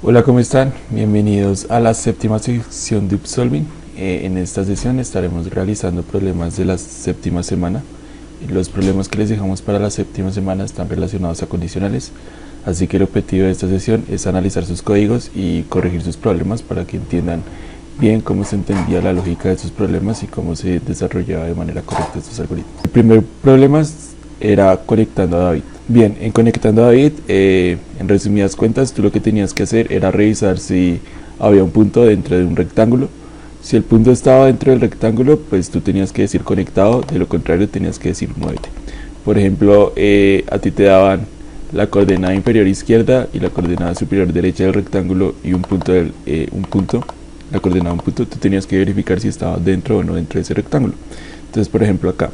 Hola, ¿cómo están? Bienvenidos a la séptima sección de Upsolving. En esta sesión estaremos realizando problemas de la séptima semana. Los problemas que les dejamos para la séptima semana están relacionados a condicionales, así que el objetivo de esta sesión es analizar sus códigos y corregir sus problemas para que entiendan bien cómo se entendía la lógica de sus problemas y cómo se desarrollaba de manera correcta estos algoritmos. El primer problema era conectando a David. Bien, en conectando a David, en resumidas cuentas, tú lo que tenías que hacer era revisar si había un punto dentro de un rectángulo. Si el punto estaba dentro del rectángulo, pues tú tenías que decir conectado, de lo contrario tenías que decir muévete. Por ejemplo, a ti te daban la coordenada inferior izquierda y la coordenada superior derecha del rectángulo y un punto, la coordenada un punto, tú tenías que verificar si estaba dentro o no dentro de ese rectángulo. Entonces, por ejemplo, acá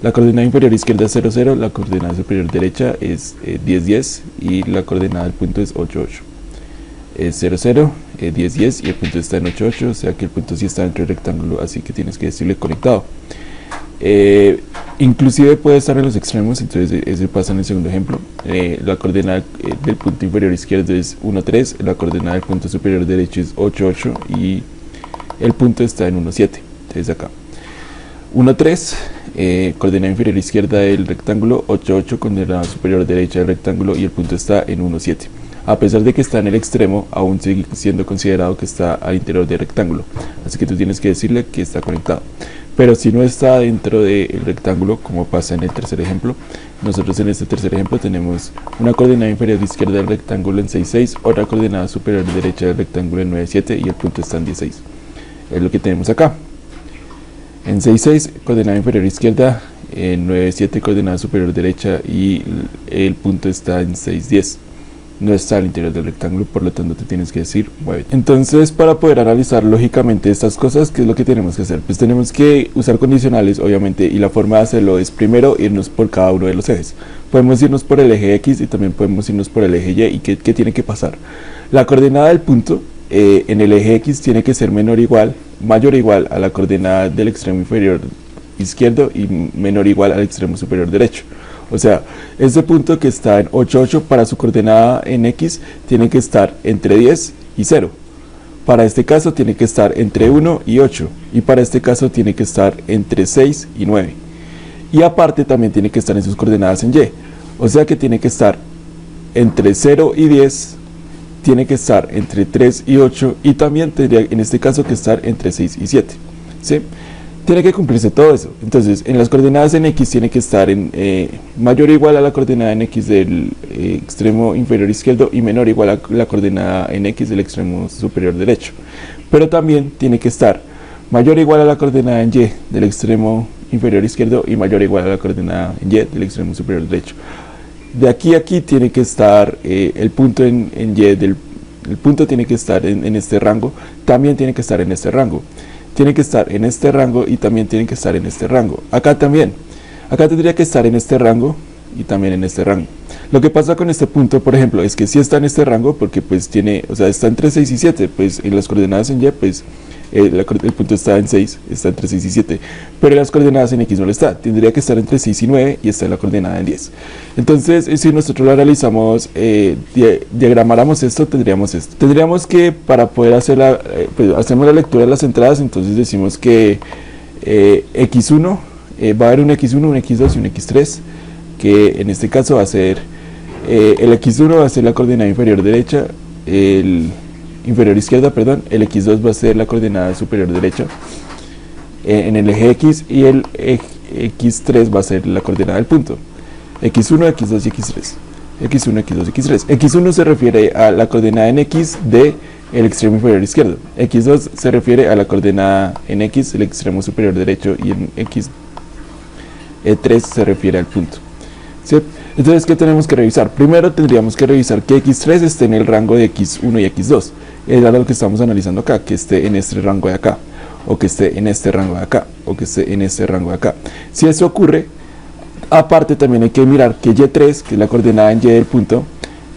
la coordenada inferior izquierda es 0, 0, la coordenada superior derecha es 10, 10 y la coordenada del punto es 8, 8. Es 0, 0, 10, 10 y el punto está en 8, 8, o sea que el punto sí está dentro del rectángulo, así que tienes que decirle conectado. Inclusive puede estar en los extremos, entonces eso pasa en el segundo ejemplo. La coordenada del punto inferior izquierdo es 1, 3, la coordenada del punto superior derecho es 8, 8 y el punto está en 1, 7. Entonces acá 1, 3, coordenada inferior izquierda del rectángulo, 8, 8, coordenada superior derecha del rectángulo y el punto está en 1, 7. A pesar de que está en el extremo, aún sigue siendo considerado que está al interior del rectángulo, así que tú tienes que decirle que está conectado. Pero si no está dentro del rectángulo, como pasa en el tercer ejemplo, nosotros en este tercer ejemplo tenemos una coordenada inferior izquierda del rectángulo en 6, 6, otra coordenada superior derecha del rectángulo en 9, 7 y el punto está en 10, 6. Es lo que tenemos acá. En 6, 6, coordenada inferior izquierda, en 9, 7, coordenada superior derecha y el punto está en 6, 10. No está al interior del rectángulo, por lo tanto te tienes que decir muévete. Entonces, para poder analizar lógicamente estas cosas, ¿qué es lo que tenemos que hacer? Pues tenemos que usar condicionales, obviamente, y la forma de hacerlo es primero irnos por cada uno de los ejes. Podemos irnos por el eje X y también podemos irnos por el eje Y. ¿Y qué tiene que pasar? La coordenada del punto en el eje X tiene que ser mayor o igual a la coordenada del extremo inferior izquierdo y menor o igual al extremo superior derecho. O sea, este punto que está en 8, 8 para su coordenada en X tiene que estar entre 10 y 0. Para este caso tiene que estar entre 1 y 8. Y para este caso tiene que estar entre 6 y 9. Y aparte también tiene que estar en sus coordenadas en Y. O sea que tiene que estar entre 0 y 10. Tiene que estar entre 3 y 8. Y también tendría en este caso que estar entre 6 y 7. ¿Sí? Tiene que cumplirse todo eso. Entonces, en las coordenadas en X tiene que estar en mayor o igual a la coordenada en X del extremo inferior izquierdo y menor o igual a la coordenada en X del extremo superior derecho. Pero también tiene que estar mayor o igual a la coordenada en Y del extremo inferior izquierdo y mayor o igual a la coordenada en Y del extremo superior derecho. De aquí a aquí tiene que estar el punto en Y el punto tiene que estar en este rango, también tiene que estar en este rango. Tiene que estar en este rango y también tiene que estar en este rango. Acá también. Acá tendría que estar en este rango y también en este rango. Lo que pasa con este punto, por ejemplo, es que sí está en este rango porque pues tiene, o sea, está entre 6 y 7, pues en las coordenadas en Y, pues el punto está en 6, está entre 6 y 7, pero en las coordenadas en X no lo está, tendría que estar entre 6 y 9 y está en la coordenada en 10. Entonces, si nosotros lo realizamos, diagramáramos esto, tendríamos esto. Tendríamos que, para poder hacer pues hacemos la lectura de las entradas, entonces decimos que X1, va a haber un X1, un X2 y un X3, que en este caso va a ser, el X1 va a ser la coordenada inferior derecha, inferior izquierda, perdón, el X2 va a ser la coordenada superior derecha en el eje X y el X3 va a ser la coordenada del punto. X1, X2 y X3. X1, X2, X3. X1 se refiere a la coordenada en X de el extremo inferior izquierdo. X2 se refiere a la coordenada en X del extremo superior derecho y en X3 se refiere al punto. ¿Sí? Entonces, ¿qué tenemos que revisar? Primero tendríamos que revisar que X3 esté en el rango de X1 y X2. Es lo que estamos analizando acá, que esté en este rango de acá, o que esté en este rango de acá, o que esté en este rango de acá. Si eso ocurre, aparte también hay que mirar que Y3, que es la coordenada en Y del punto,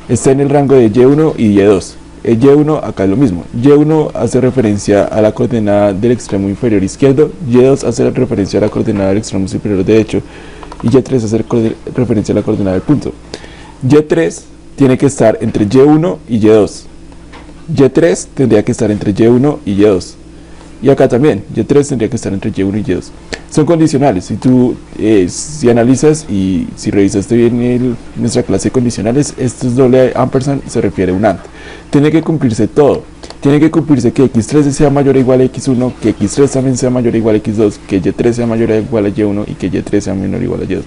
está en el rango de Y1 y Y2. El Y1 acá es lo mismo. Y1 hace referencia a la coordenada del extremo inferior izquierdo, Y2 hace referencia a la coordenada del extremo superior derecho, y Y3 hace referencia a la coordenada del punto. Y3 tiene que estar entre Y1 y Y2. Y3 tendría que estar entre Y1 y Y2. Y acá también, Y3 tendría que estar entre Y1 y Y2. Son condicionales. Si tú si analizas y si revisaste bien nuestra clase de condicionales, estos doble ampersand se refiere a un AND. Tiene que cumplirse todo. Tiene que cumplirse que X3 sea mayor o igual a X1, que X3 también sea mayor o igual a X2, que Y3 sea mayor o igual a Y1 y que Y3 sea menor o igual a Y2.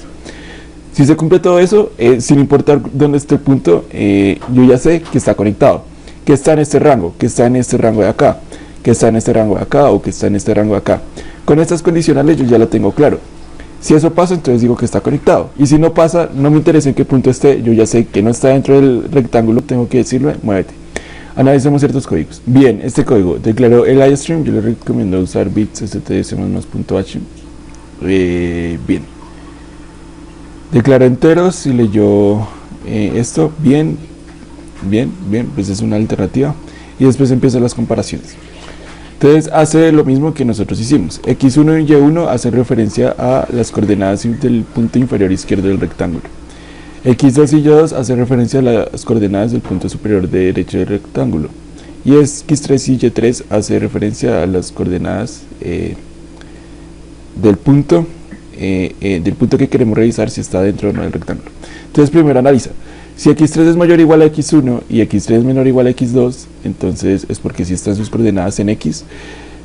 Si se cumple todo eso, sin importar dónde esté el punto, yo ya sé que está conectado, que está en este rango, que está en este rango de acá, que está en este rango de acá o que está en este rango de acá. Con estas condicionales yo ya lo tengo claro. Si eso pasa, entonces digo que está conectado. Y si no pasa, no me interesa en qué punto esté, yo ya sé que no está dentro del rectángulo, tengo que decirle, muévete. Analicemos ciertos códigos. Bien, este código declaró el iStream, yo le recomiendo usar bits stds++.h. Bien. Declaró enteros y leyó esto, bien, pues es una alternativa. Y después empiezan las comparaciones. Entonces hace lo mismo que nosotros hicimos. X1 y Y1 hacen referencia a las coordenadas del punto inferior izquierdo del rectángulo. X2 y Y2 hacen referencia a las coordenadas del punto superior derecho del rectángulo. Y X3 y Y3 hace referencia a las coordenadas del punto que queremos revisar si está dentro o no del rectángulo. Entonces primero analiza. Si X3 es mayor o igual a X1 y X3 es menor o igual a X2, entonces es porque si están sus coordenadas en X.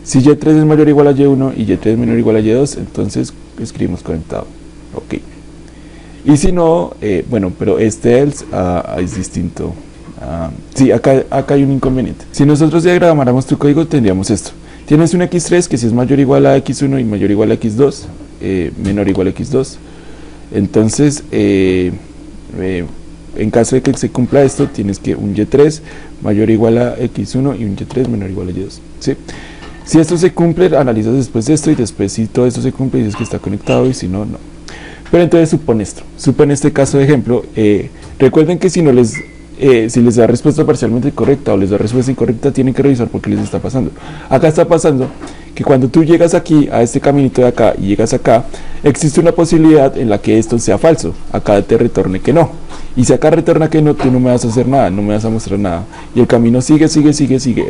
Si Y3 es mayor o igual a Y1 y Y3 es menor o igual a Y2, entonces escribimos conectado. Ok. Y si no, bueno, pero este else es distinto. Sí, acá hay un inconveniente. Si nosotros diagramáramos tu código, tendríamos esto. Tienes un X3 que si es mayor o igual a X1 y mayor o igual a X2, menor o igual a X2. Entonces, en caso de que se cumpla esto, tienes que un Y3 mayor o igual a X1 y un Y3 menor o igual a Y2. ¿Sí? Si esto se cumple, analizas después de esto y después si todo esto se cumple, dices que está conectado y si no, no. Pero entonces supone esto. Supone este caso de ejemplo. Recuerden que si les da respuesta parcialmente correcta o les da respuesta incorrecta, tienen que revisar por qué les está pasando. Acá está pasando que cuando tú llegas aquí a este caminito de acá y llegas acá, existe una posibilidad en la que esto sea falso. Acá te retorne que no. Y si acá retorna que no, tú no me vas a hacer nada, no me vas a mostrar nada. Y el camino sigue.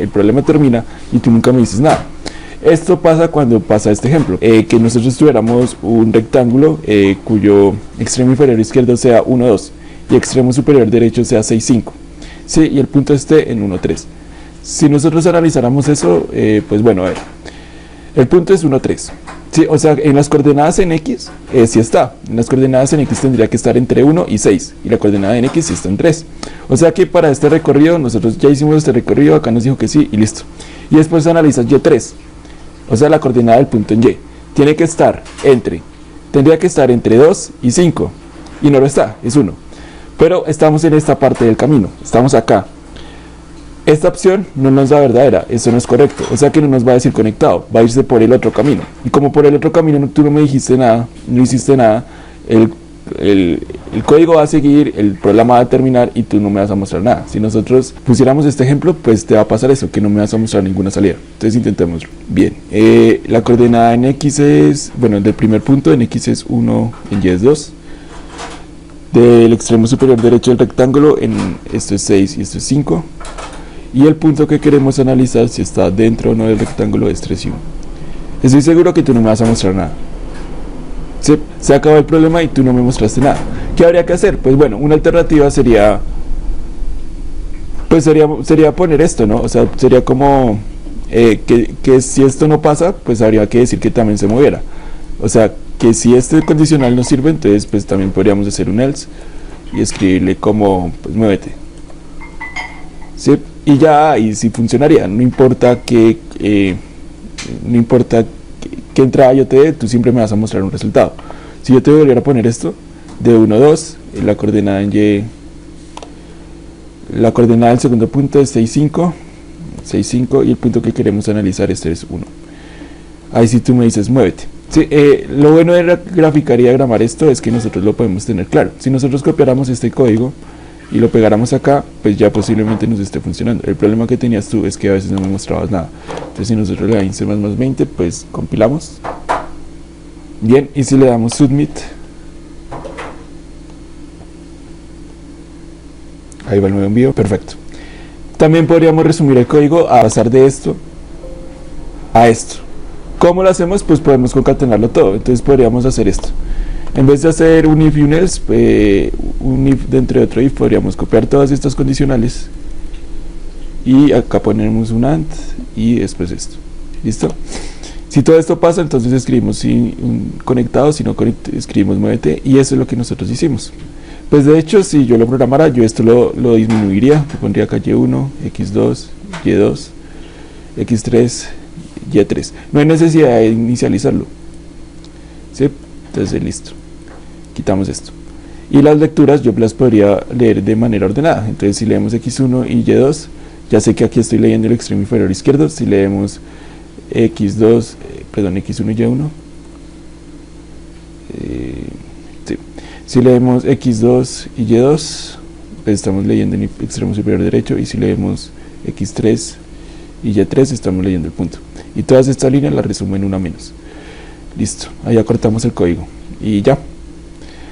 El problema termina y tú nunca me dices nada. Esto pasa cuando pasa este ejemplo, que nosotros tuviéramos un rectángulo cuyo extremo inferior izquierdo sea 1, 2 y extremo superior derecho sea 6, 5, ¿sí? Y el punto esté en 1, 3. Si nosotros analizáramos eso, pues bueno, a ver, el punto es 1, 3. Sí, o sea, en las coordenadas en X, sí está. En las coordenadas en X tendría que estar entre 1 y 6. Y la coordenada en X sí está en 3. O sea que para este recorrido, nosotros ya hicimos este recorrido, acá nos dijo que sí y listo. Y después analizas Y3. O sea, la coordenada del punto en Y. Tendría que estar entre 2 y 5. Y no lo está, es 1. Pero estamos en esta parte del camino. Estamos acá. Esta opción no nos da verdadera, eso no es correcto, o sea que no nos va a decir conectado, va a irse por el otro camino. Y como por el otro camino tú no me dijiste nada, no hiciste nada, el código va a seguir, el programa va a terminar y tú no me vas a mostrar nada. Si nosotros pusiéramos este ejemplo, pues te va a pasar eso, que no me vas a mostrar ninguna salida. Entonces intentémoslo. Bien, la coordenada en X es, bueno, del primer punto en X es 1, en Y es 2. Del extremo superior derecho del rectángulo, en esto es 6 y esto es 5. Y el punto que queremos analizar si está dentro o no del rectángulo es 3 y 1. Estoy seguro que tú no me vas a mostrar nada. Se acabó el problema y tú no me mostraste nada. ¿Qué habría que hacer? Pues bueno, una alternativa sería poner esto, ¿no? O sea, sería como que si esto no pasa, pues habría que decir que también se moviera. O sea, que si este condicional no sirve, entonces pues también podríamos hacer un else y escribirle como, pues muévete. ¿Sí? Y ya, y si funcionaría, no importa qué entrada yo te dé, tú siempre me vas a mostrar un resultado. Si yo te volviera a poner esto, de 1, 2, la coordenada en Y, la coordenada del segundo punto es 6, 5, y el punto que queremos analizar este es 1. Ahí sí tú me dices, muévete. Sí, lo bueno de graficar y diagramar esto es que nosotros lo podemos tener claro. Si nosotros copiáramos este código y lo pegáramos acá, pues ya posiblemente nos esté funcionando. El problema que tenías tú es que a veces no me mostrabas nada. Entonces si nosotros le damos C++20, pues compilamos. Bien, y si le damos submit, ahí va el nuevo envío, perfecto. También podríamos resumir el código a pasar de esto a esto. ¿Cómo lo hacemos? Pues podemos concatenarlo todo. Entonces podríamos hacer esto. En vez de hacer un if y un else, un if dentro de otro if, podríamos copiar todas estas condicionales y acá ponemos un AND y después esto. ¿Listo? Si todo esto pasa, entonces escribimos sin conectado, si no escribimos muévete, y eso es lo que nosotros hicimos. Pues de hecho, si yo lo programara, yo esto lo disminuiría. Le pondría acá Y1, X2, Y2, X3, Y3. No hay necesidad de inicializarlo. ¿Sí? Entonces listo. Quitamos esto. Y las lecturas yo las podría leer de manera ordenada. Entonces si leemos X1 y Y2, ya sé que aquí estoy leyendo el extremo inferior izquierdo. Si leemos X1 y Y1, sí. Si leemos X2 y Y2, pues estamos leyendo en el extremo superior derecho. Y si leemos X3 y Y3, estamos leyendo el punto. Y todas estas líneas las resumo en una menos. Listo, ahí acortamos el código y ya.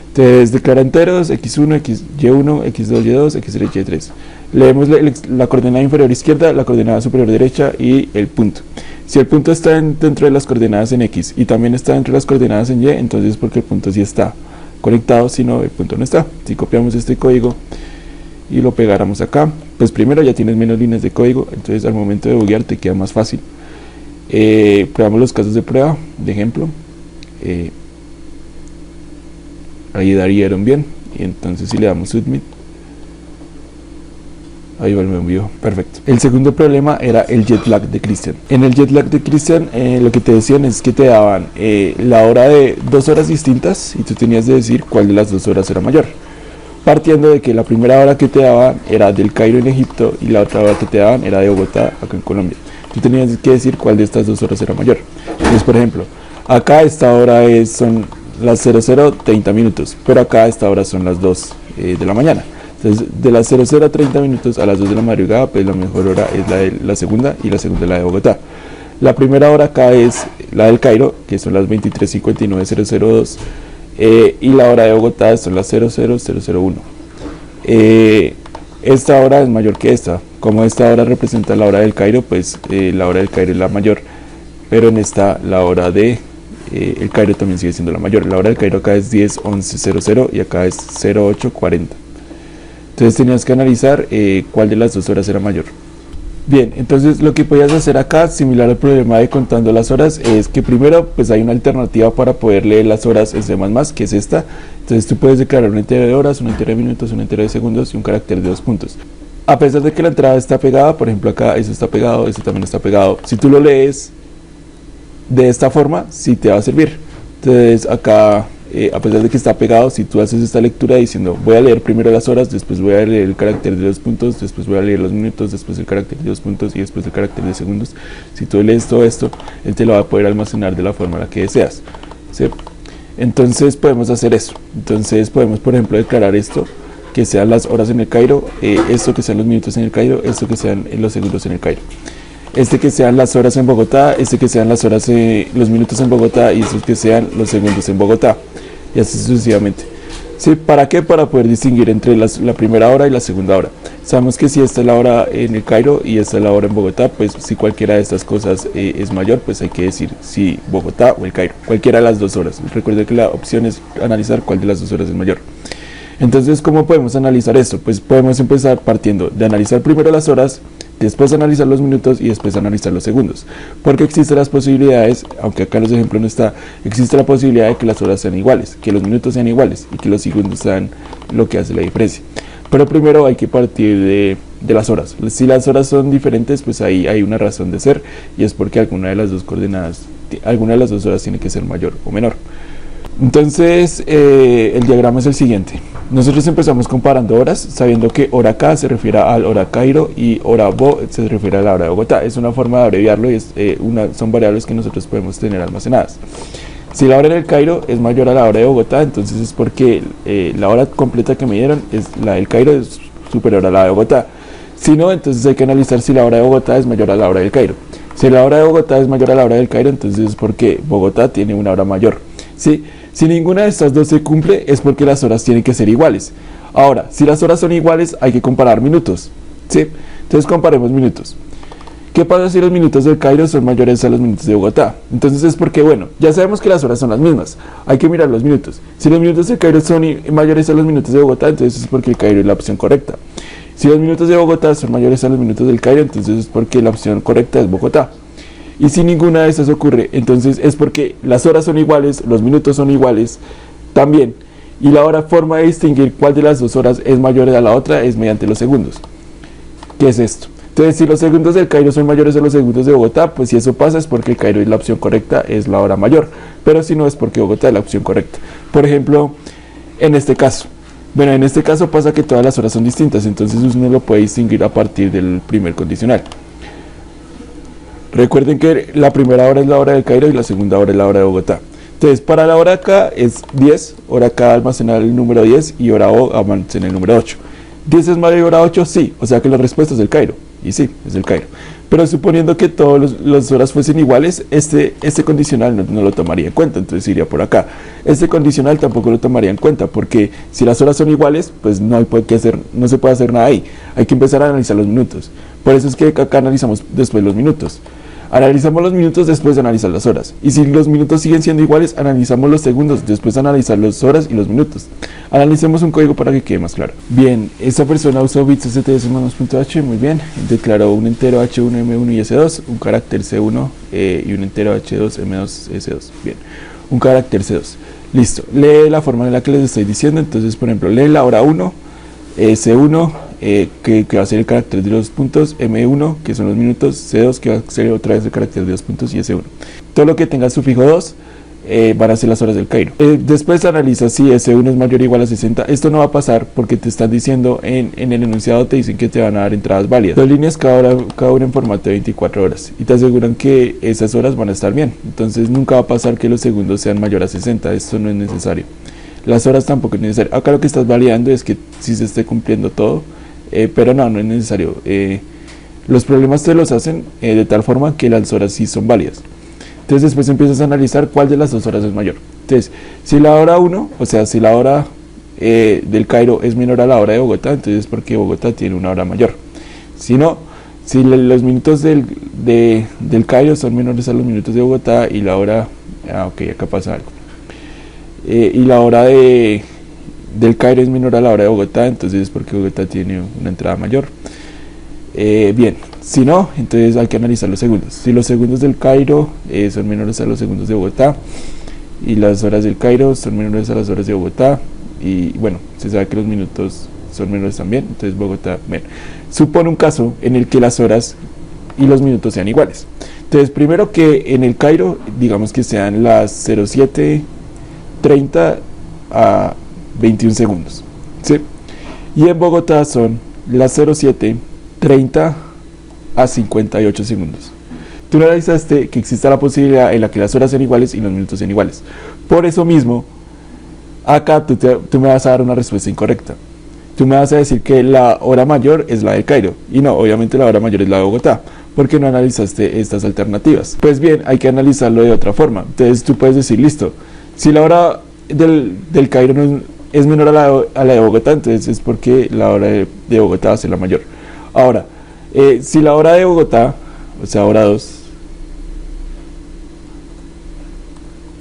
Entonces declara enteros X1, Y1, X2, Y2, X3, Y3. Leemos la coordenada inferior izquierda, la coordenada superior derecha y el punto. Si el punto está dentro de las coordenadas en X y también está dentro de las coordenadas en Y, entonces es porque el punto sí está conectado, si no el punto no está. Si copiamos este código y lo pegáramos acá, pues primero ya tienes menos líneas de código, entonces al momento de buguear te queda más fácil. Probamos los casos de prueba, de ejemplo. Ahí darían bien, y entonces si le damos submit, ahí va el me envió, perfecto. El segundo problema era el jet lag de Cristian. En el jet lag de Cristian lo que te decían es que te daban la hora de 2 horas distintas y tú tenías de decir cuál de las 2 horas era mayor, partiendo de que la primera hora que te daban era del Cairo en Egipto y la otra hora que te daban era de Bogotá acá en Colombia. Tú tenías que decir cuál de estas 2 horas era mayor. Entonces, por ejemplo, acá esta hora son las 00:30 minutos, pero acá esta hora son las 2 de la mañana. Entonces, de las 00:30 minutos a las 2 de la madrugada, pues la mejor hora es la de la segunda y la segunda la de Bogotá. La primera hora acá es la del Cairo, que son las 23:59:002, y la hora de Bogotá son las 00:001. Esta hora es mayor que esta. Como esta hora representa la hora del Cairo, pues la hora del Cairo es la mayor, pero en esta la hora de el Cairo también sigue siendo la mayor. La hora del Cairo acá es 10:11:00 y acá es 08:40. Entonces tenías que analizar cuál de las 2 horas era mayor. Bien, entonces lo que podías hacer acá, similar al problema de contando las horas, es que primero pues hay una alternativa para poder leer las horas en C++, que es esta. Entonces tú puedes declarar un entero de horas, un entero de minutos, un entero de segundos y un carácter de 2 puntos. A pesar de que la entrada está pegada, por ejemplo acá eso está pegado, eso también está pegado. Si tú lo lees de esta forma, sí te va a servir. Entonces acá, a pesar de que está pegado, si tú haces esta lectura diciendo voy a leer primero las horas, después voy a leer el carácter de 2 puntos, después voy a leer los minutos, después el carácter de 2 puntos y después el carácter de segundos, si tú lees todo esto, él te lo va a poder almacenar de la forma en la que deseas, ¿sí? Entonces podemos hacer eso. Entonces podemos, por ejemplo, declarar esto, que sean las horas en el Cairo, esto que sean los minutos en el Cairo, esto que sean los segundos en el Cairo, este que sean las horas en Bogotá, este que sean las horas, los minutos en Bogotá, y estos que sean los segundos en Bogotá, y así sucesivamente. ¿Sí? ¿Para qué? Para poder distinguir entre la primera hora y la segunda hora. Sabemos que si esta es la hora en el Cairo y esta es la hora en Bogotá, pues si cualquiera de estas cosas es mayor, pues hay que decir si Bogotá o el Cairo, cualquiera de las 2 horas. Recuerde que la opción es analizar cuál de las 2 horas es mayor. Entonces, ¿cómo podemos analizar esto? Pues podemos empezar partiendo de analizar primero las horas, después analizar los minutos y después analizar los segundos, porque existen las posibilidades, aunque acá en los ejemplos no está, existe la posibilidad de que las horas sean iguales, que los minutos sean iguales y que los segundos sean lo que hace la diferencia. Pero primero hay que partir de las horas. Si las horas son diferentes, pues ahí hay una razón de ser, y es porque alguna de las dos coordenadas, alguna de las 2 horas tiene que ser mayor o menor. Entonces el diagrama es el siguiente. Nosotros empezamos comparando horas, sabiendo que hora K se refiere al hora Cairo y hora Bo se refiere a la hora de Bogotá. Es una forma de abreviarlo y son variables que nosotros podemos tener almacenadas. Si la hora en el Cairo es mayor a la hora de Bogotá, entonces es porque la hora completa que me dieron, la del Cairo, es superior a la de Bogotá. Si no, entonces hay que analizar si la hora de Bogotá es mayor a la hora del Cairo. Si la hora de Bogotá es mayor a la hora del Cairo, entonces es porque Bogotá tiene una hora mayor. ¿Sí? Si ninguna de estas dos se cumple, es porque las horas tienen que ser iguales. Ahora, si las horas son iguales, hay que comparar minutos. ¿sí? Entonces comparemos minutos. ¿Qué pasa si los minutos del Cairo son mayores a los minutos de Bogotá? Entonces es porque, bueno, ya sabemos que las horas son las mismas. Hay que mirar los minutos. Si los minutos del Cairo son mayores a los minutos de Bogotá, entonces es porque el Cairo es la opción correcta. Si los minutos de Bogotá son mayores a los minutos del Cairo, entonces es porque la opción correcta es Bogotá. Y si ninguna de estas ocurre, entonces es porque las horas son iguales, los minutos son iguales también. Y la forma de distinguir cuál de las dos horas es mayor a la otra es mediante los segundos. ¿Qué es esto? Entonces, si los segundos del Cairo son mayores a los segundos de Bogotá, pues si eso pasa es porque el Cairo es la opción correcta, es la hora mayor. Pero si no, es porque Bogotá es la opción correcta. Por ejemplo, en este caso. Bueno, en este caso pasa que todas las horas son distintas, entonces uno lo puede distinguir a partir del primer condicional. Recuerden que la primera hora es la hora del Cairo y la segunda hora es la hora de Bogotá. Entonces, para la hora acá es 10, hora acá almacenar el número 10 y hora O almacenar el número 8. ¿10 es mayor a hora 8? Sí, o sea que la respuesta es el Cairo. Y sí, es el Cairo. Pero suponiendo que todas las horas fuesen iguales, este condicional no lo tomaría en cuenta, entonces iría por acá. Este condicional tampoco lo tomaría en cuenta, porque si las horas son iguales, pues no se puede hacer nada ahí. Hay que empezar a analizar los minutos. Por eso es que acá analizamos después los minutos. Analizamos los minutos después de analizar las horas. Y si los minutos siguen siendo iguales, analizamos los segundos, después de analizar las horas y los minutos. Analicemos un código para que quede más claro. Bien, esta persona usó bits stds-h, muy bien. Declaró un entero h1, m1 y s2, un carácter c1 y un entero h2, m2, s2. Bien, un carácter c2. Listo, lee la forma en la que les estoy diciendo. Entonces, por ejemplo, lee la hora 1, c1, que va a ser el carácter de los puntos, M1 que son los minutos, C2 que va a ser otra vez el carácter de los puntos y S1. Todo lo que tenga sufijo 2 van a ser las horas del Cairo. Después analiza si S1 es mayor o igual a 60. Esto no va a pasar porque te están diciendo en el enunciado, te dicen que te van a dar entradas válidas. 2 líneas cada una en formato de 24 horas y te aseguran que esas horas van a estar bien. Entonces nunca va a pasar que los segundos sean mayor a 60. Esto no es necesario. Las horas tampoco es necesario. Acá lo que estás validando es que si se esté cumpliendo todo. Pero no es necesario. Los problemas te los hacen de tal forma que las horas sí son válidas. Entonces después empiezas a analizar cuál de las dos horas es mayor. Entonces, si la hora 1, o sea, si la hora del Cairo es menor a la hora de Bogotá, entonces es porque Bogotá tiene una hora mayor. Si no, si los minutos del Cairo son menores a los minutos de Bogotá y la hora... ok, acá pasa algo. Y la hora del Cairo es menor a la hora de Bogotá, entonces es porque Bogotá tiene una entrada mayor. Bien, si no, entonces hay que analizar los segundos. Si los segundos del Cairo son menores a los segundos de Bogotá y las horas del Cairo son menores a las horas de Bogotá, y bueno, se sabe que los minutos son menores también, entonces Bogotá, bueno, supone un caso en el que las horas y los minutos sean iguales. Entonces, primero que en el Cairo, digamos que sean las 07:30 a 21 segundos, ¿sí? Y en Bogotá son las 07:30 a 58 segundos. Tú analizaste que exista la posibilidad en la que las horas sean iguales y los minutos sean iguales. Por eso mismo, acá tú me vas a dar una respuesta incorrecta. Tú me vas a decir que la hora mayor es la del Cairo. Y no, obviamente la hora mayor es la de Bogotá, porque no analizaste estas alternativas. Pues bien, hay que analizarlo de otra forma. Entonces tú puedes decir, listo, si la hora del Cairo no es menor a la de Bogotá, entonces es porque la hora de Bogotá va a ser la mayor. Ahora, si la hora de Bogotá, o sea, hora 2,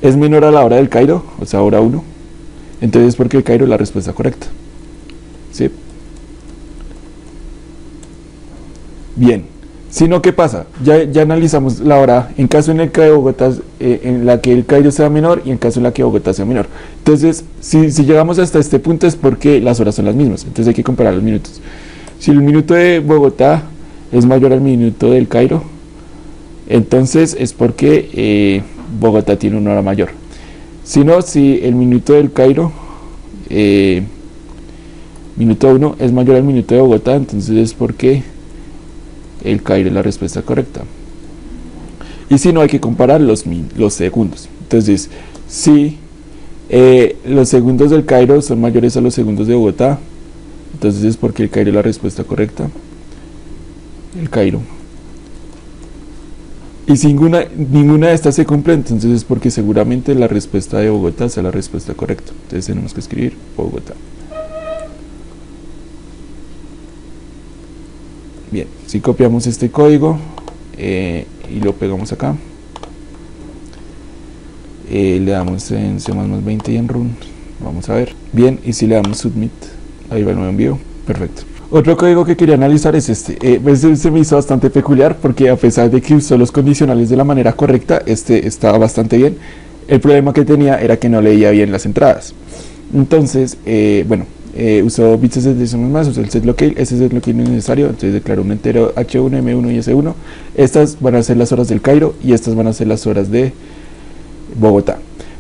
es menor a la hora del Cairo, o sea, hora 1, entonces es porque el Cairo es la respuesta correcta. ¿Sí? Bien. Si no, ¿qué pasa? Ya analizamos la hora en caso en el que Bogotá, en la que el Cairo sea menor y en caso en la que Bogotá sea menor. Entonces, si llegamos hasta este punto es porque las horas son las mismas. Entonces hay que comparar los minutos. Si el minuto de Bogotá es mayor al minuto del Cairo, entonces es porque Bogotá tiene una hora mayor. Si no, si el minuto del Cairo, minuto 1, es mayor al minuto de Bogotá, entonces es porque el Cairo es la respuesta correcta. Y si no, hay que comparar los segundos. Entonces, si los segundos del Cairo son mayores a los segundos de Bogotá, entonces es porque el Cairo es la respuesta correcta. El Cairo. Y si ninguna de estas se cumple, entonces es porque seguramente la respuesta de Bogotá sea la respuesta correcta. Entonces tenemos que escribir Bogotá. Bien, si copiamos este código y lo pegamos acá, le damos en C++20 y en Run, vamos a ver. Bien, y si le damos Submit, ahí va el nuevo envío, perfecto. Otro código que quería analizar es este. Este se me hizo bastante peculiar porque a pesar de que usó los condicionales de la manera correcta, este estaba bastante bien. El problema que tenía era que no leía bien las entradas. Entonces, usó bits de más, usó el setLocale. Ese setLocale no es necesario, entonces declaró un entero H1, M1 y S1. Estas van a ser las horas del Cairo y estas van a ser las horas de Bogotá.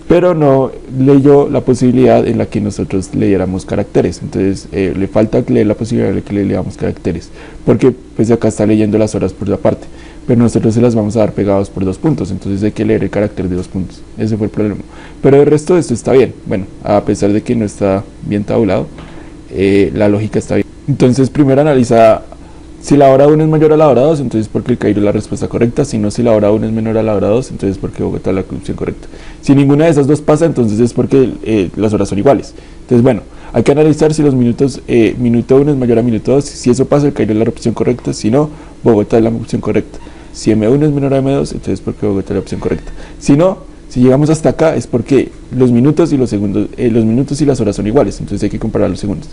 Pero no leyó la posibilidad en la que nosotros leyéramos caracteres. Entonces le falta leer la posibilidad de que le leamos caracteres, porque pues acá está leyendo las horas por la parte, pero nosotros se las vamos a dar pegados por 2 puntos, entonces hay que leer el carácter de 2 puntos. Ese fue el problema, pero el resto de esto está bien. Bueno, a pesar de que no está bien tabulado, la lógica está bien. Entonces primero analiza si la hora 1 es mayor a la hora 2, entonces porque el Cairo es la respuesta correcta. Si no, si la hora 1 es menor a la hora 2, entonces porque Bogotá es la opción correcta. Si ninguna de esas dos pasa, entonces es porque las horas son iguales. Entonces bueno, hay que analizar si los minutos, minuto 1 es mayor a minuto 2. Si eso pasa, el Cairo es la opción correcta. Si no, Bogotá es la opción correcta. Si M1 es menor a M2, entonces porque Bogotá es la opción correcta. Si no, si llegamos hasta acá es porque los minutos y los segundos, los minutos y las horas son iguales, entonces hay que comparar los segundos.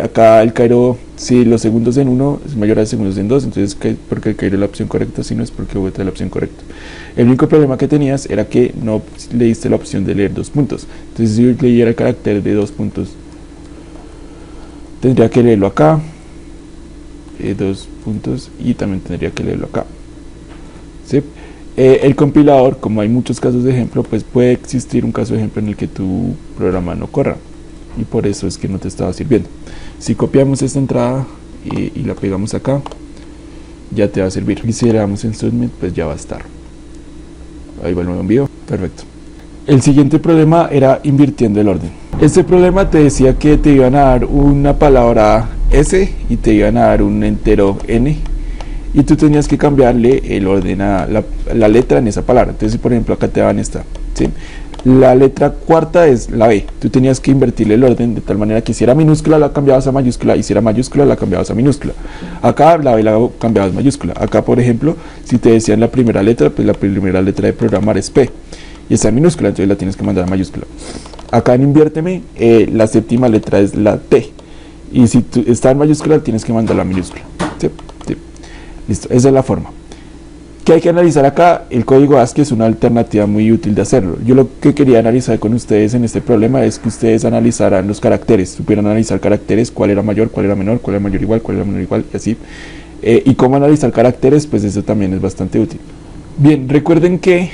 Acá el Cairo, si los segundos en 1 es mayor a los segundos en 2, entonces porque el Cairo es la opción correcta. Si no, es porque Bogotá es la opción correcta. El único problema que tenías era que no le diste la opción de leer 2 puntos. Entonces si yo leyera el carácter de 2 puntos, tendría que leerlo acá, 2 puntos, y también tendría que leerlo acá. ¿Sí? El compilador, como hay muchos casos de ejemplo, pues puede existir un caso de ejemplo en el que tu programa no corra, y por eso es que no te estaba sirviendo. Si copiamos esta entrada y la pegamos acá, ya te va a servir. Y si le damos en Submit, pues ya va a estar. Ahí va el nuevo envío, perfecto. El siguiente problema era invirtiendo el orden. Este problema te decía que te iban a dar una palabra S y te iban a dar un entero N, y tú tenías que cambiarle el orden a la letra en esa palabra. Entonces, por ejemplo, acá te dan esta, ¿sí? La letra cuarta es la B. Tú tenías que invertirle el orden de tal manera que si era minúscula la cambiabas a mayúscula, y si era mayúscula la cambiabas a minúscula. Acá la B la cambiabas a mayúscula. Acá, por ejemplo, si te decían la primera letra, pues la primera letra de programar es P y está en minúscula, entonces la tienes que mandar a mayúscula. Acá en inviérteme, la séptima letra es la T, y si está en mayúscula tienes que mandarla a minúscula. ¿Sí? Sí. Listo, esa es la forma. ¿Qué hay que analizar acá? El código ASCII es una alternativa muy útil de hacerlo. Yo lo que quería analizar con ustedes en este problema es que ustedes analizaran los caracteres, supieran analizar caracteres, cuál era mayor, cuál era menor, cuál era mayor igual, cuál era menor igual, y así. Y cómo analizar caracteres, pues eso también es bastante útil. Bien, recuerden que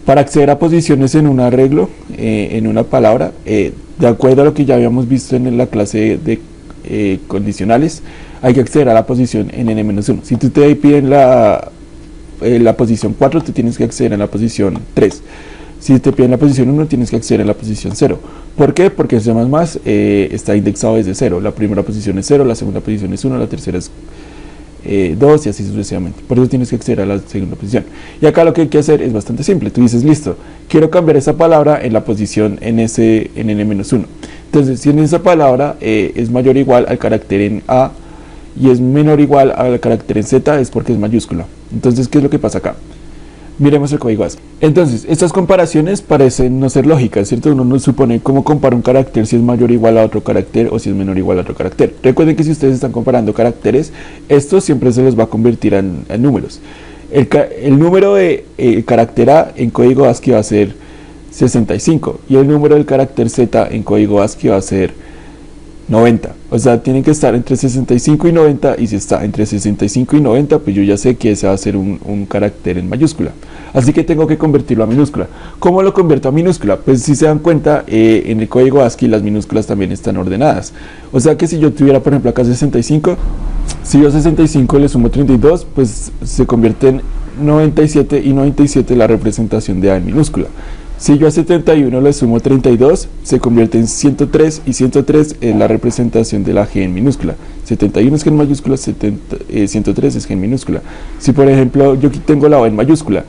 para acceder a posiciones en un arreglo, en una palabra, de acuerdo a lo que ya habíamos visto en la clase de condicionales, hay que acceder a la posición en n-1. Si tú te piden la posición 4, tú tienes que acceder a la posición 3. Si te piden la posición 1, tienes que acceder a la posición 0. ¿Por qué? Porque en C++ está indexado desde 0. La primera posición es 0, la segunda posición es 1, la tercera es 2 y así sucesivamente. Por eso tienes que acceder a la segunda posición. Y acá lo que hay que hacer es bastante simple. Tú dices, listo, quiero cambiar esa palabra en la posición en n-1. Entonces, si en esa palabra es mayor o igual al carácter en A y es menor o igual al carácter en Z, es porque es mayúscula. Entonces, ¿qué es lo que pasa acá? Miremos el código ASCII. Entonces, estas comparaciones parecen no ser lógicas, ¿cierto? Uno no supone cómo compara un carácter si es mayor o igual a otro carácter o si es menor o igual a otro carácter. Recuerden que si ustedes están comparando caracteres, esto siempre se los va a convertir en números. El número de carácter A en código ASCII va a ser 65 y el número del carácter Z en código ASCII va a ser 90. O sea, tienen que estar entre 65 y 90, y si está entre 65 y 90, pues yo ya sé que ese va a ser un carácter en mayúscula. Así que tengo que convertirlo a minúscula. ¿Cómo lo convierto a minúscula? Pues si se dan cuenta, en el código ASCII las minúsculas también están ordenadas. O sea que si yo tuviera, por ejemplo, acá 65, si yo a 65 le sumo 32, pues se convierte en 97, y 97 es la representación de A en minúscula. Si yo a 71 le sumo 32, se convierte en 103, y 103 es la representación de la G en minúscula. 71 es G en mayúscula, 103 es G en minúscula. Si por ejemplo yo aquí tengo la O en mayúscula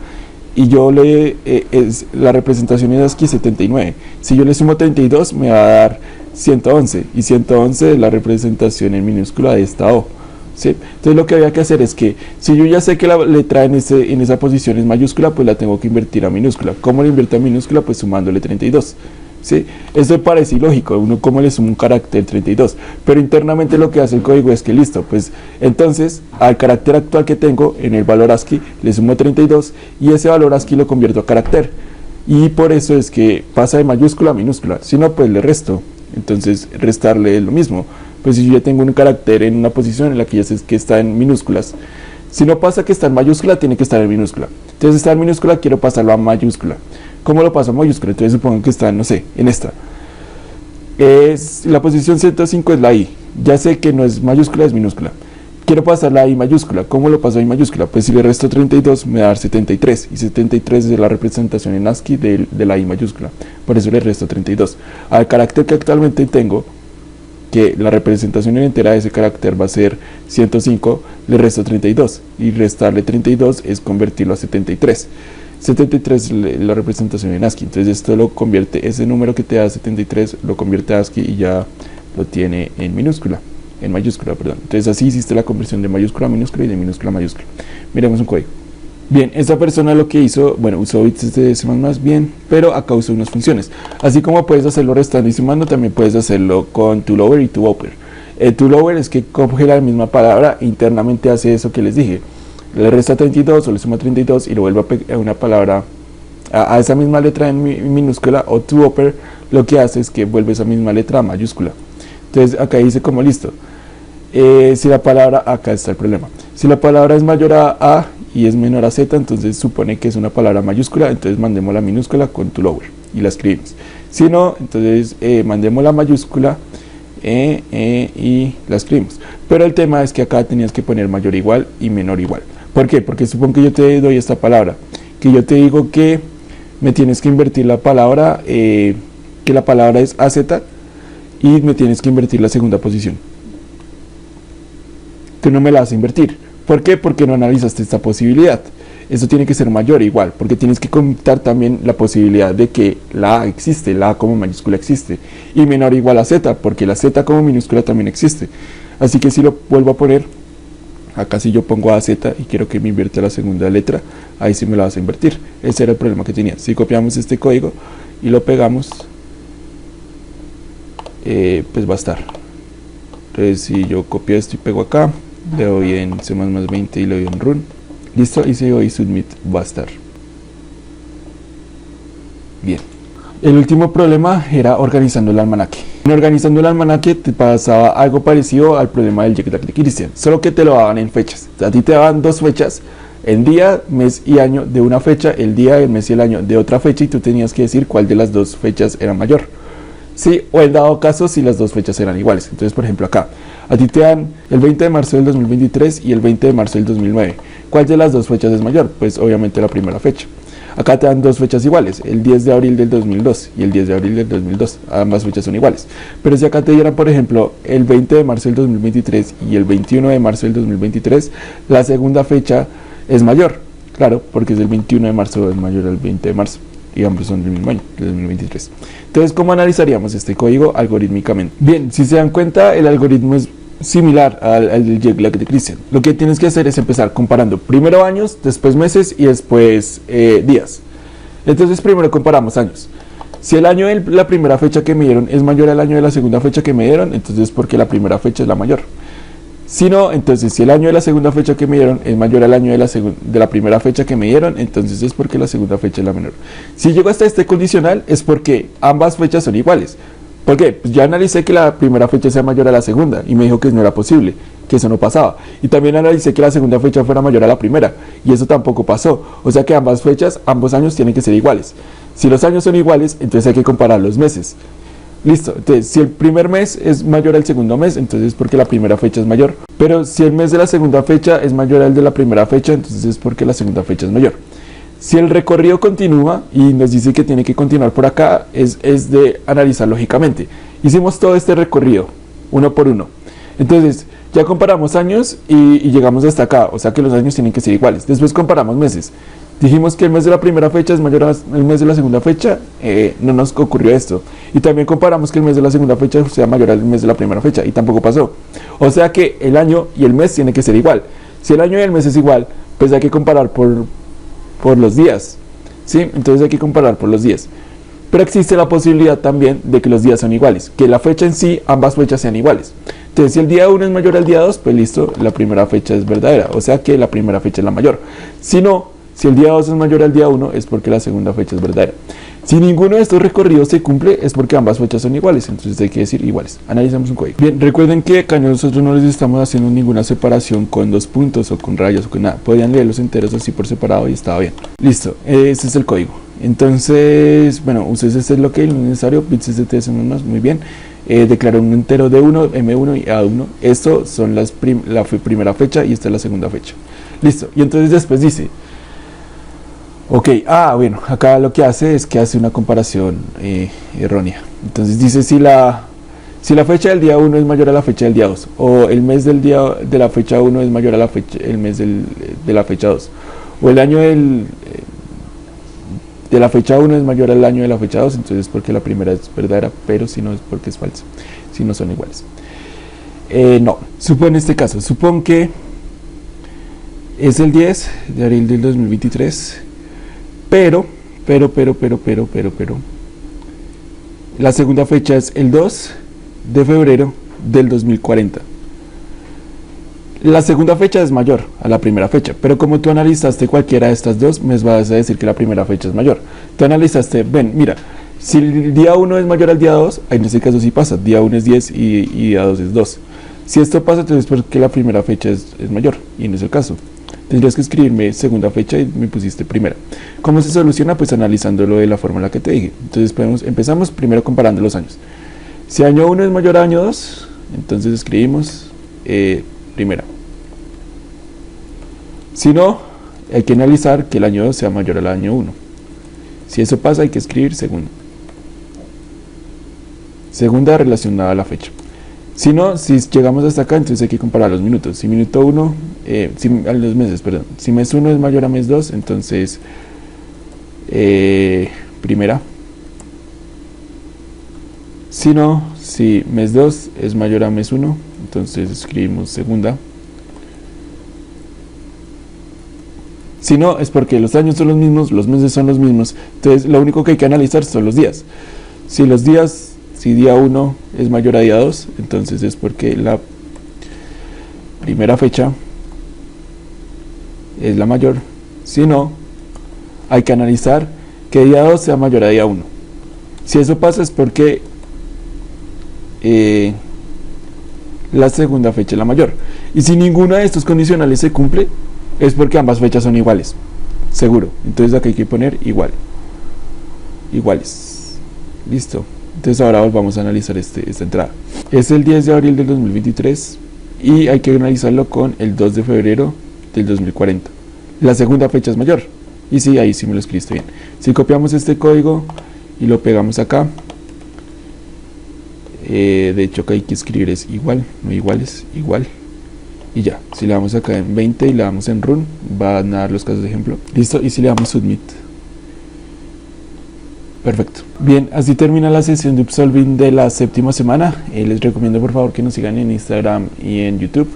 y yo la representación es aquí 79, si yo le sumo 32 me va a dar 111, y 111 es la representación en minúscula de esta O. ¿Sí? Entonces lo que había que hacer es que si yo ya sé que la letra en esa posición es mayúscula, pues la tengo que invertir a minúscula. ¿Cómo la invierto a minúscula? Pues sumándole 32. ¿Sí? Eso parece ilógico, uno como le suma un carácter 32, pero internamente lo que hace el código es que listo, pues entonces al carácter actual que tengo en el valor ASCII le sumo 32 y ese valor ASCII lo convierto a carácter, y por eso es que pasa de mayúscula a minúscula. Si no, pues le resto, entonces restarle es lo mismo. Pues si yo ya tengo un carácter en una posición en la que ya sé que está en minúsculas, si no pasa que está en mayúscula, tiene que estar en minúscula. Entonces está en minúscula, quiero pasarlo a mayúscula. ¿Cómo lo paso a mayúscula? Entonces supongo que está, no sé, en esta. La posición 105 es la I. Ya sé que no es mayúscula, es minúscula. Quiero pasarla a I mayúscula. ¿Cómo lo paso a I mayúscula? Pues si le resto 32 me va a dar 73. Y 73 es la representación en ASCII de la I mayúscula. Por eso le resto 32. Al carácter que actualmente tengo, que la representación en entera de ese carácter va a ser 105, le resto 32. Y restarle 32 es convertirlo a 73. 73 es la representación en ASCII, entonces esto lo convierte, ese número que te da 73 lo convierte a ASCII y ya lo tiene en mayúscula, perdón. Entonces así hiciste la conversión de mayúscula a minúscula y de minúscula a mayúscula. Miremos un código. Bien, esta persona lo que hizo, bueno, usó bits de C++ bien, pero acá usó unas funciones. Así como puedes hacerlo restando y sumando, también puedes hacerlo con toLower y toUpper. El toLower es que coge la misma palabra e internamente hace eso que les dije. Le resta 32 o le suma 32 y lo vuelve a pegar una palabra a esa misma letra en minúscula, o toUpper lo que hace es que vuelve esa misma letra a mayúscula. Entonces acá dice como listo, si la palabra, acá está el problema, si la palabra es mayor a A y es menor a Z, entonces supone que es una palabra mayúscula, entonces mandemos la minúscula con toLower y la escribimos. Si no, entonces mandemos la mayúscula y la escribimos. Pero el tema es que acá tenías que poner mayor igual y menor igual. ¿Por qué? Porque supongo que yo te doy esta palabra, que yo te digo que me tienes que invertir la palabra, que la palabra es AZ, y me tienes que invertir la segunda posición. Tú no me la vas a invertir. ¿Por qué? Porque no analizaste esta posibilidad. Eso tiene que ser mayor o igual, porque tienes que contar también la posibilidad de que la A existe, la A como mayúscula existe, y menor o igual a Z, porque la Z como minúscula también existe. Así que si lo vuelvo a poner, acá si yo pongo AZ y quiero que me invierta la segunda letra, ahí sí me la vas a invertir. Ese era el problema que tenía. Si copiamos este código y lo pegamos, pues va a estar. Entonces si yo copio esto y pego acá, le doy en C++ 20 y le doy en Run, listo, y si doy Submit va a estar. Bien. El último problema era organizando el almanaque. En organizando el almanaque te pasaba algo parecido al problema del Jack de Christian, solo que te lo daban en fechas. A ti te daban dos fechas, el día, mes y año de una fecha, el día, el mes y el año de otra fecha, y tú tenías que decir cuál de las dos fechas era mayor. Sí, o en dado caso si las dos fechas eran iguales. Entonces, por ejemplo, acá a ti te dan el 20 de marzo del 2023 y el 20 de marzo del 2009. ¿Cuál de las dos fechas es mayor? Pues obviamente la primera fecha. Acá te dan dos fechas iguales, el 10 de abril del 2002 y el 10 de abril del 2002. Ambas fechas son iguales. Pero si acá te dieran, por ejemplo, el 20 de marzo del 2023 y el 21 de marzo del 2023, la segunda fecha es mayor. Claro, porque es el 21 de marzo es mayor al 20 de marzo. Y ambos son del mismo año, del 2023. Entonces, ¿cómo analizaríamos este código algorítmicamente? Bien, si se dan cuenta, el algoritmo es similar al del Jack de Christian. Lo que tienes que hacer es empezar comparando primero años, después meses y después días. Entonces, primero comparamos años. Si el año de la primera fecha que me dieron es mayor al año de la segunda fecha que me dieron, entonces es porque la primera fecha es la mayor. Si no, entonces si el año de la segunda fecha que me dieron es mayor al año de la primera fecha que me dieron, entonces es porque la segunda fecha es la menor. Si llego hasta este condicional es porque ambas fechas son iguales. ¿Por qué? Pues ya analicé que la primera fecha sea mayor a la segunda y me dijo que no era posible, que eso no pasaba. Y también analicé que la segunda fecha fuera mayor a la primera y eso tampoco pasó. O sea que ambas fechas, ambos años tienen que ser iguales. Si los años son iguales, entonces hay que comparar los meses. Listo, entonces si el primer mes es mayor al segundo mes, entonces es porque la primera fecha es mayor. Pero si el mes de la segunda fecha es mayor al de la primera fecha, entonces es porque la segunda fecha es mayor. Si el recorrido continúa y nos dice que tiene que continuar por acá, es de analizar lógicamente. Hicimos todo este recorrido, uno por uno. Entonces ya comparamos años y llegamos hasta acá, o sea que los años tienen que ser iguales. Después comparamos meses. Dijimos que el mes de la primera fecha es mayor al mes de la segunda fecha, no nos ocurrió esto. Y también comparamos que el mes de la segunda fecha sea mayor al mes de la primera fecha, y tampoco pasó. O sea que el año y el mes tienen que ser igual. Si el año y el mes es igual, pues hay que comparar por los días, ¿sí? Entonces hay que comparar por los días. Pero existe la posibilidad también de que los días son iguales, que la fecha en sí, ambas fechas sean iguales. Entonces si el día 1 es mayor al día 2, pues listo, la primera fecha es verdadera, o sea que la primera fecha es la mayor. Si no, si el día 2 es mayor al día 1, es porque la segunda fecha es verdadera. Si ninguno de estos recorridos se cumple, es porque ambas fechas son iguales, entonces hay que decir iguales. Analicemos un código. Bien, recuerden que acá nosotros no les estamos haciendo ninguna separación con 2 puntos o con rayas o con nada. Podían leerlos enteros así por separado y estaba bien. Listo, ese es el código. Entonces, bueno, ustedes este es lo que es necesario, bits ST son más, muy bien. Declaró un entero D1, M1 y A1. Esto son la primera fecha y esta es la segunda fecha. Listo, y entonces después dice, ok, bueno, acá lo que hace es que hace una comparación errónea. Entonces dice si la fecha del día 1 es mayor a la fecha del día 2, o el mes del día de la fecha 1 es mayor a el mes de la fecha 2, o el año de la fecha 1 es mayor al año de la fecha 2, entonces es porque la primera es verdadera, pero si no es porque es falsa, si no son iguales. No, supone este caso, supone que es el 10 de abril del 2023, pero, la segunda fecha es el 2 de febrero del 2040. La segunda fecha es mayor a la primera fecha, pero como tú analizaste cualquiera de estas dos, me vas a decir que la primera fecha es mayor. Tú analizaste, ven, mira, si el día 1 es mayor al día 2, en ese caso sí pasa, día 1 es 10 y día 2 es 2. Si esto pasa, entonces es porque la primera fecha es mayor, y no es el caso. Tendrías que escribirme segunda fecha y me pusiste primera. ¿Cómo se soluciona? Pues analizándolo de la forma en la que te dije. Entonces empezamos primero comparando los años. Si año 1 es mayor a año 2, entonces escribimos primera. Si no, hay que analizar que el año 2 sea mayor al año 1. Si eso pasa, hay que escribir segunda. Segunda relacionada a la fecha. Si no, si llegamos hasta acá, entonces hay que comparar los minutos. Si minuto 1, a los meses, perdón. Si mes 1 es mayor a mes 2, entonces primera. Si no, si mes 2 es mayor a mes 1, entonces escribimos segunda. Si no, es porque los años son los mismos, los meses son los mismos, entonces lo único que hay que analizar son los días. Si día 1 es mayor a día 2, entonces es porque la primera fecha es la mayor. Si no, hay que analizar que día 2 sea mayor a día 1. Si eso pasa es porque la segunda fecha es la mayor. Y si ninguna de estos condicionales se cumple, es porque ambas fechas son iguales, seguro. Entonces acá hay que poner iguales. Listo. Entonces ahora vamos a analizar esta entrada. Es el 10 de abril del 2023 y hay que analizarlo con el 2 de febrero del 2040. La segunda fecha es mayor. Y sí, ahí sí me lo escribiste bien. Si copiamos este código y lo pegamos acá, de hecho acá hay que escribir es igual, no iguales, igual. Y ya, si le damos acá en 20 y le damos en run, van a dar los casos de ejemplo. Listo, y si le damos submit. Perfecto. Bien, así termina la sesión de Upsolving de la 7ª semana. Les recomiendo por favor que nos sigan en Instagram y en YouTube.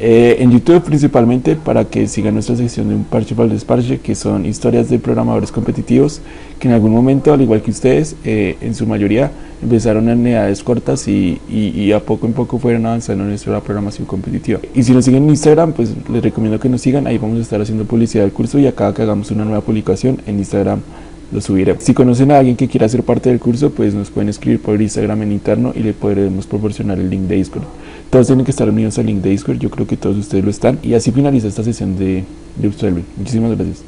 En YouTube principalmente para que sigan nuestra sección de Un Parche para el Desparche, que son historias de programadores competitivos que en algún momento, al igual que ustedes, en su mayoría empezaron en edades cortas y a poco en poco fueron avanzando en nuestra programación competitiva. Y si nos siguen en Instagram, pues les recomiendo que nos sigan. Ahí vamos a estar haciendo publicidad del curso y a cada que hagamos una nueva publicación en Instagram lo subiré. Si conocen a alguien que quiera ser parte del curso, pues nos pueden escribir por Instagram en interno y le podremos proporcionar el link de Discord. Todos tienen que estar unidos al link de Discord, yo creo que todos ustedes lo están. Y así finaliza esta sesión de Upsolving. Muchísimas gracias.